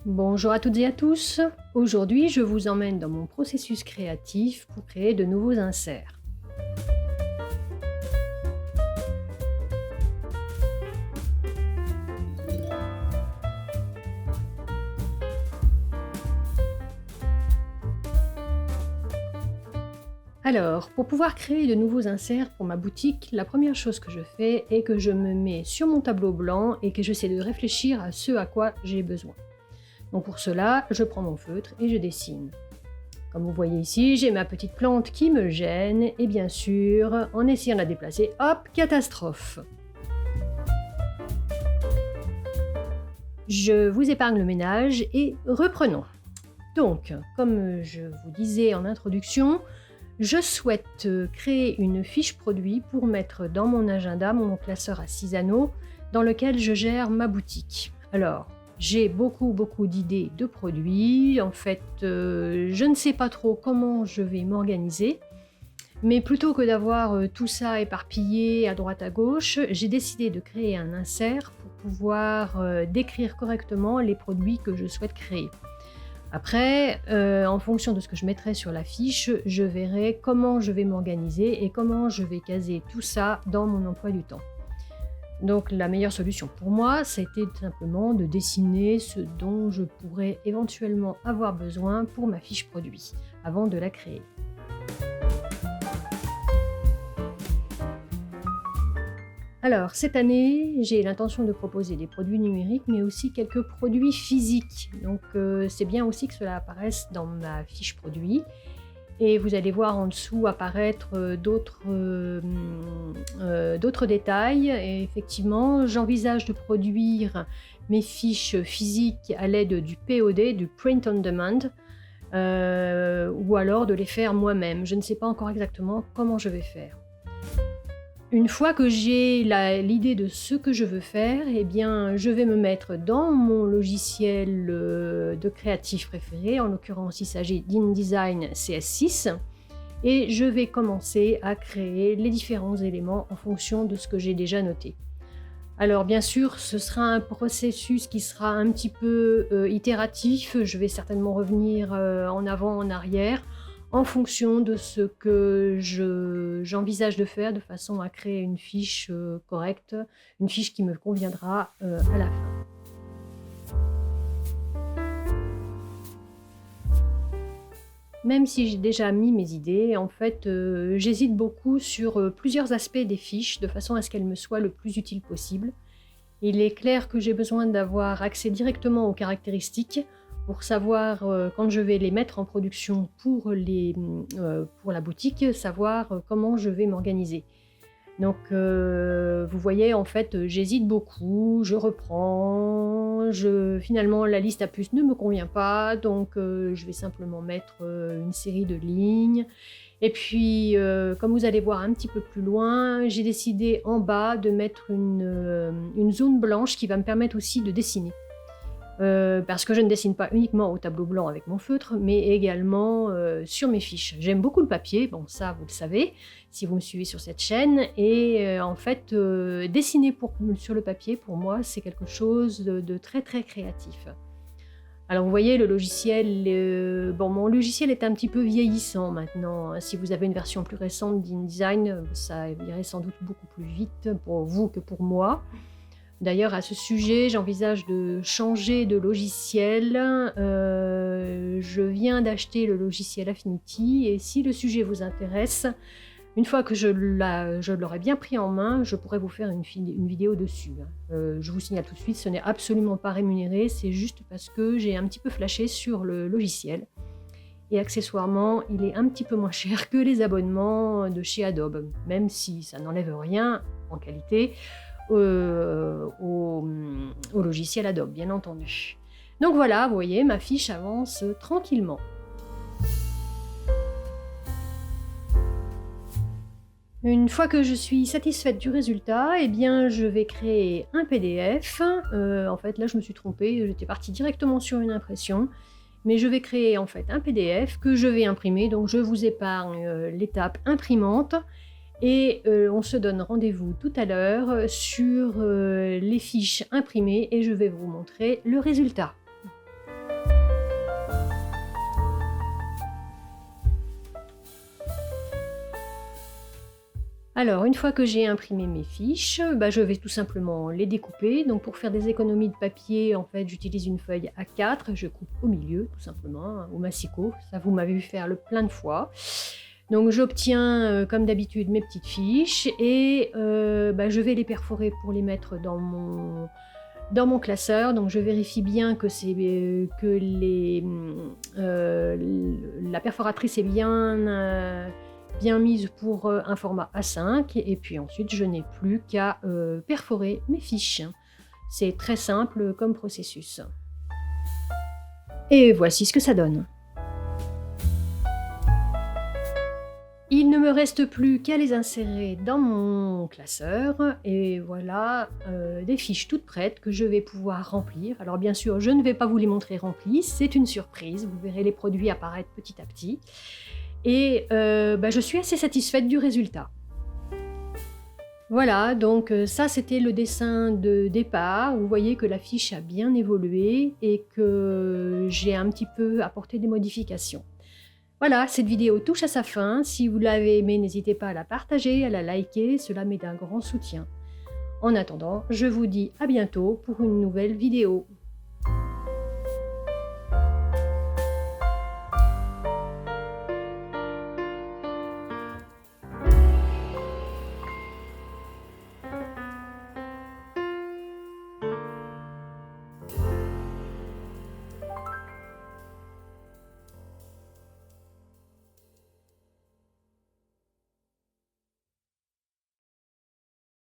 Bonjour à toutes et à tous. Aujourd'hui, je vous emmène dans mon processus créatif pour créer de nouveaux inserts. Alors, pour pouvoir créer de nouveaux inserts pour ma boutique, la première chose que je fais est que je me mets sur mon tableau blanc et que j'essaie de réfléchir à ce à quoi j'ai besoin. Donc pour cela, je prends mon feutre et je dessine. Comme vous voyez ici, j'ai ma petite plante qui me gêne et bien sûr, en essayant de la déplacer, hop, catastrophe! Je vous épargne le ménage et reprenons. Donc, comme je vous disais en introduction, je souhaite créer une fiche produit pour mettre dans mon agenda, mon classeur à 6 anneaux, dans lequel je gère ma boutique. Alors, j'ai beaucoup d'idées de produits. En fait, je ne sais pas trop comment je vais m'organiser. Mais plutôt que d'avoir tout ça éparpillé à droite à gauche, j'ai décidé de créer un insert pour pouvoir décrire correctement les produits que je souhaite créer. Après, en fonction de ce que je mettrai sur la fiche, je verrai comment je vais m'organiser et comment je vais caser tout ça dans mon emploi du temps. Donc la meilleure solution pour moi, c'était simplement de dessiner ce dont je pourrais éventuellement avoir besoin pour ma fiche produit, avant de la créer. Alors, cette année, j'ai l'intention de proposer des produits numériques, mais aussi quelques produits physiques. Donc, c'est bien aussi que cela apparaisse dans ma fiche produit. Et vous allez voir en dessous apparaître d'autres détails. Et effectivement, j'envisage de produire mes fiches physiques à l'aide du POD, du Print on Demand, ou alors de les faire moi-même. Je ne sais pas encore exactement comment je vais faire. Une fois que j'ai l'idée de ce que je veux faire, eh bien, je vais me mettre dans mon logiciel de créatif préféré, en l'occurrence il s'agit d'InDesign CS6, et je vais commencer à créer les différents éléments en fonction de ce que j'ai déjà noté. Alors bien sûr, ce sera un processus qui sera un petit peu itératif, je vais certainement revenir en avant, en arrière, en fonction de ce que j'envisage de faire, de façon à créer une fiche correcte, une fiche qui me conviendra à la fin. Même si j'ai déjà mis mes idées, en fait, j'hésite beaucoup sur plusieurs aspects des fiches, de façon à ce qu'elles me soient le plus utiles possible. Il est clair que j'ai besoin d'avoir accès directement aux caractéristiques, pour savoir, quand je vais les mettre en production pour la boutique, savoir comment je vais m'organiser. Donc vous voyez, en fait, j'hésite beaucoup, je reprends, finalement la liste à puces ne me convient pas, donc je vais simplement mettre une série de lignes. Et puis, comme vous allez voir un petit peu plus loin, j'ai décidé en bas de mettre une zone blanche qui va me permettre aussi de dessiner. Parce que je ne dessine pas uniquement au tableau blanc avec mon feutre, mais également sur mes fiches. J'aime beaucoup le papier, bon ça vous le savez, si vous me suivez sur cette chaîne, et en fait, dessiner sur le papier, pour moi, c'est quelque chose de très créatif. Alors vous voyez, le logiciel, mon logiciel est un petit peu vieillissant maintenant. Si vous avez une version plus récente d'InDesign, ça irait sans doute beaucoup plus vite pour vous que pour moi. D'ailleurs, à ce sujet, j'envisage de changer de logiciel. Je viens d'acheter le logiciel Affinity et si le sujet vous intéresse, une fois que je l'aurai bien pris en main, je pourrai vous faire une vidéo dessus. Je vous signale tout de suite, ce n'est absolument pas rémunéré, c'est juste parce que j'ai un petit peu flashé sur le logiciel. Et accessoirement, il est un petit peu moins cher que les abonnements de chez Adobe, même si ça n'enlève rien en qualité au logiciel Adobe, bien entendu. Donc voilà, vous voyez, ma fiche avance tranquillement. Une fois que je suis satisfaite du résultat, eh bien, je vais créer un PDF. En fait, là, je me suis trompée, j'étais partie directement sur une impression. Mais je vais créer en fait un PDF que je vais imprimer, donc je vous épargne l'étape imprimante. Et on se donne rendez-vous tout à l'heure sur les fiches imprimées et je vais vous montrer le résultat. Alors, une fois que j'ai imprimé mes fiches, je vais tout simplement les découper. Donc, pour faire des économies de papier, en fait, j'utilise une feuille A4, je coupe au milieu, tout simplement, au massicot. Ça, vous m'avez vu faire le plein de fois. Donc, j'obtiens, comme d'habitude, mes petites fiches et je vais les perforer pour les mettre dans mon classeur. Donc, je vérifie bien que la perforatrice est bien mise pour un format A5 et puis ensuite je n'ai plus qu'à perforer mes fiches. C'est très simple comme processus. Et voici ce que ça donne. Il ne me reste plus qu'à les insérer dans mon classeur et voilà des fiches toutes prêtes que je vais pouvoir remplir. Alors bien sûr, je ne vais pas vous les montrer remplies, c'est une surprise, vous verrez les produits apparaître petit à petit. Et je suis assez satisfaite du résultat. Voilà, donc ça c'était le dessin de départ. Vous voyez que la fiche a bien évolué et que j'ai un petit peu apporté des modifications. Voilà, cette vidéo touche à sa fin. Si vous l'avez aimée, n'hésitez pas à la partager, à la liker, cela m'est d'un grand soutien. En attendant, je vous dis à bientôt pour une nouvelle vidéo.